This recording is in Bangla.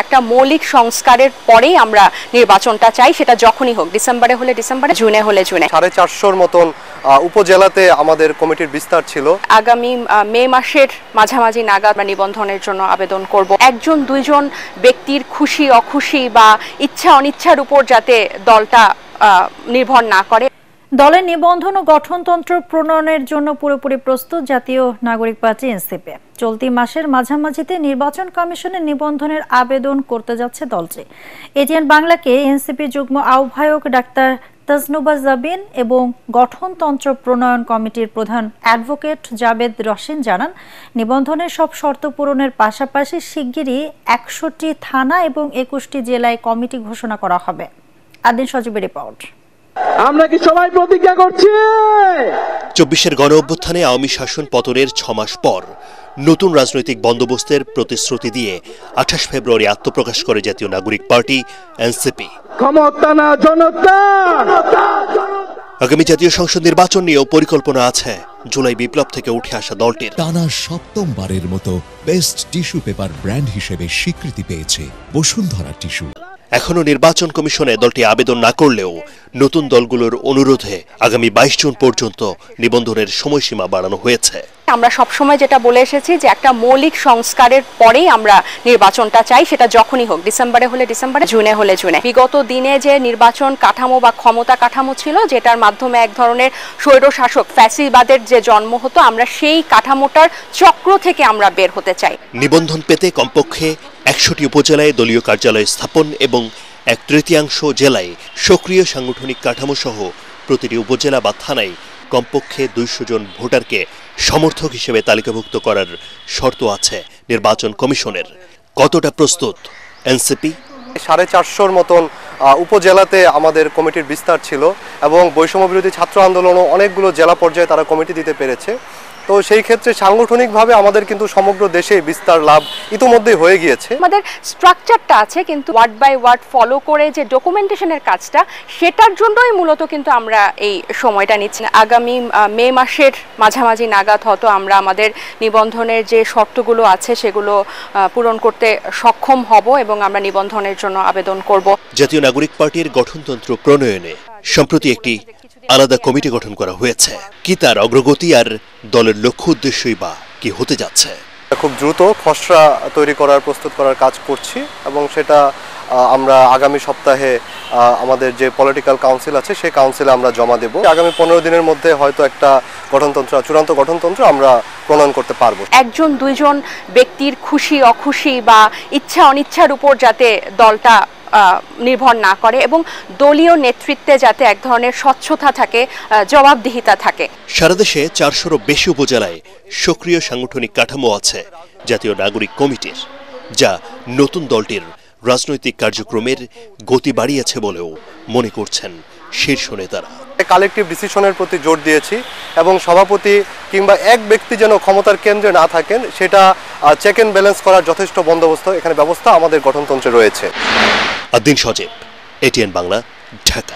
একটা মৌলিক সংস্কারের পরেই আমরা নির্বাচনটা চাই, সেটা যখনই হোক, ডিসেম্বরে হলে ডিসেম্বরে, জুনে হলে জুনে। 450 মতন উপজেলাতে আমাদের কমিটির বিস্তার ছিল। আগামী মে মাসের মাঝামাঝি নাগাদ আমরা নিবন্ধনের জন্য আবেদন করব। একজন দুইজন ব্যক্তির খুশি অখুশি বা ইচ্ছা অনিচ্ছার উপর যাতে দলটা নির্ভর না করে। দলের নিবন্ধন ও গঠনতন্ত্র প্রণয়নের জন্য পুরোপুরি প্রস্তুত জাতীয় নাগরিক পার্টি এনসিপি। চলতি মাসের মাঝামাঝিতে নির্বাচন কমিশনের নিবন্ধনের আবেদন করতে যাচ্ছে দলটি। এটিএন বাংলাকে এনসিপি যুগ্ম আহ্বায়ক ডাক্তার তাজনুবা জাবিন এবং গঠনতন্ত্র প্রণয়ন কমিটির প্রধান অ্যাডভোকেট জাবেদ রশিন জানান, নিবন্ধনের সব শর্ত পূরণের পাশাপাশি শিগগিরই 100টি থানা এবং 21টি জেলায় কমিটি ঘোষণা করা হবে। আদিন সজীবের রিপোর্ট। আমরা কি সবাই প্রতিজ্ঞা করছি? 24-এর গণ অভ্যুত্থানে আওয়ামী শাসন পতনের 6 মাস পর নতুন রাজনৈতিক বন্দোবস্তের প্রতিশ্রুতি দিয়ে 28 ফেব্রুয়ারি আত্মপ্রকাশ করে জাতীয় নাগরিক পার্টি এনসিপি। ক্ষমতা না জনতা। আগামী জাতীয় সংসদ নির্বাচন নিয়েও পরিকল্পনা আছে। জুলাই বিপ্লব থেকে উঠে আসা দলটির টানা 7মবারের মতো বেস্ট টিস্যু পেপার ব্র্যান্ড হিসেবে স্বীকৃতি পেয়েছে বসুন্ধরা টিস্যু। এখনো নির্বাচন কমিশনে দলটি আবেদন না করলেও নতুন দলগুলোর অনুরোধে আগামী 22 জুন পর্যন্ত নিবন্ধনের সময়সীমা বাড়ানো হয়েছে। আমরা সবসময় যেটা বলে এসেছি যে একটা মৌলিক সংস্কারের পরেই আমরা নির্বাচনটা চাই, সেটা যখনই হোক, ডিসেম্বরে হলে ডিসেম্বরে, জুনে হলে জুনে। বিগত দিনে যে নির্বাচন কাঠামো বা ক্ষমতা কাঠামো ছিল, যেটার মাধ্যমে এক ধরনের স্বৈরশাসক ফ্যাসিবাদের যে জন্ম হতো, আমরা সেই কাঠামোটার চক্র থেকে আমরা বের হতে চাই। নিবন্ধন পেতে কমপক্ষে 100টি উপজেলায় দলীয় কার্যালয় স্থাপন এবং 1/3 জেলায় সক্রিয় সাংগঠনিক কাঠামো সহ প্রতিটি উপজেলা বা থানায় কমপক্ষে 200 জন ভোটারকে সমর্থক হিসেবে তালিকাভুক্ত করার শর্ত আছে নির্বাচন কমিশনের। কতটা প্রস্তুত এনসিপি? 450 মতন উপজেলাতে আমাদের কমিটির বিস্তার ছিল এবং বৈষম্য বিরোধী ছাত্র আন্দোলনও অনেকগুলো জেলা পর্যায়ে তারা কমিটি দিতে পেরেছে। তো সেই ক্ষেত্রে সাংগঠনিকভাবে আমাদের কিন্তু সমগ্র দেশে বিস্তার লাভ ইতিমধ্যেই হয়ে গিয়েছে। আমাদের স্ট্রাকচারটা আছে, কিন্তু ওয়ার্ড বাই ওয়ার্ড ফলো করে যে ডকুমেন্টেশনের কাজটা, সেটার জন্যই মূলত কিন্তু আমরা এই সময়টা নিচ্ছি। আগামী মে মাসের মাঝামাঝি নাগাদ হয়তো আমরা আমাদের নিবন্ধনের যে শর্তগুলো আছে সেগুলো পূরণ করতে সক্ষম হব এবং আমরা নিবন্ধনের জন্য আবেদন করব। জাতীয় নাগরিক পার্টির গঠনতন্ত্র প্রণয়নে সম্প্রতি একটি আলাদা কমিটি গঠন করা হয়েছে। কি তার অগ্রগতি আর দলের লক্ষ্য উদ্দেশ্যই বা কি হতে যাচ্ছে? খুব দ্রুত খসড়া তৈরি করার প্রস্তুত করার কাজ করছি এবং সেটা আমরা আগামী সপ্তাহে আমাদের যে পলিটিক্যাল কাউন্সিল আছে সেই কাউন্সিলে আমরা জমা দেব। আগামী 15 দিনের মধ্যে হয়তো একটা চূড়ান্ত গঠনতন্ত্র আমরা প্রণয়ন করতে পারবো। একজন দুইজন ব্যক্তির খুশি অখুশি বা ইচ্ছা অনিচ্ছার উপর যাতে দলটা নির্ভর না করে এবং দলীয় নেতৃত্বে যাতে এক ধরনের স্বচ্ছতা থাকে, জবাবদিহিতা থাকে। সারা দেশে 400-রও বেশি উপজেলায় সক্রিয় সাংগঠনিক কাঠামো আছে জাতীয় নাগরিক কমিটির, যা নতুন দলটির রাজনৈতিক কার্যক্রমের গতি বাড়িয়েছে বলেও মনে করছেন শীর্ষ নেতারা। কালেকটিভ ডিসিশনের প্রতি জোর দিয়েছি এবং সভাপতি কিংবা এক ব্যক্তি যেন ক্ষমতার কেন্দ্রে না থাকেন, সেটা চেক এন্ড ব্যালেন্স করার যথেষ্ট বন্দোবস্ত এখানে ব্যবস্থা আমাদের গঠনতন্ত্রে রয়েছে। আদিন সজীব, এটিএন বাংলা, ঢাকা।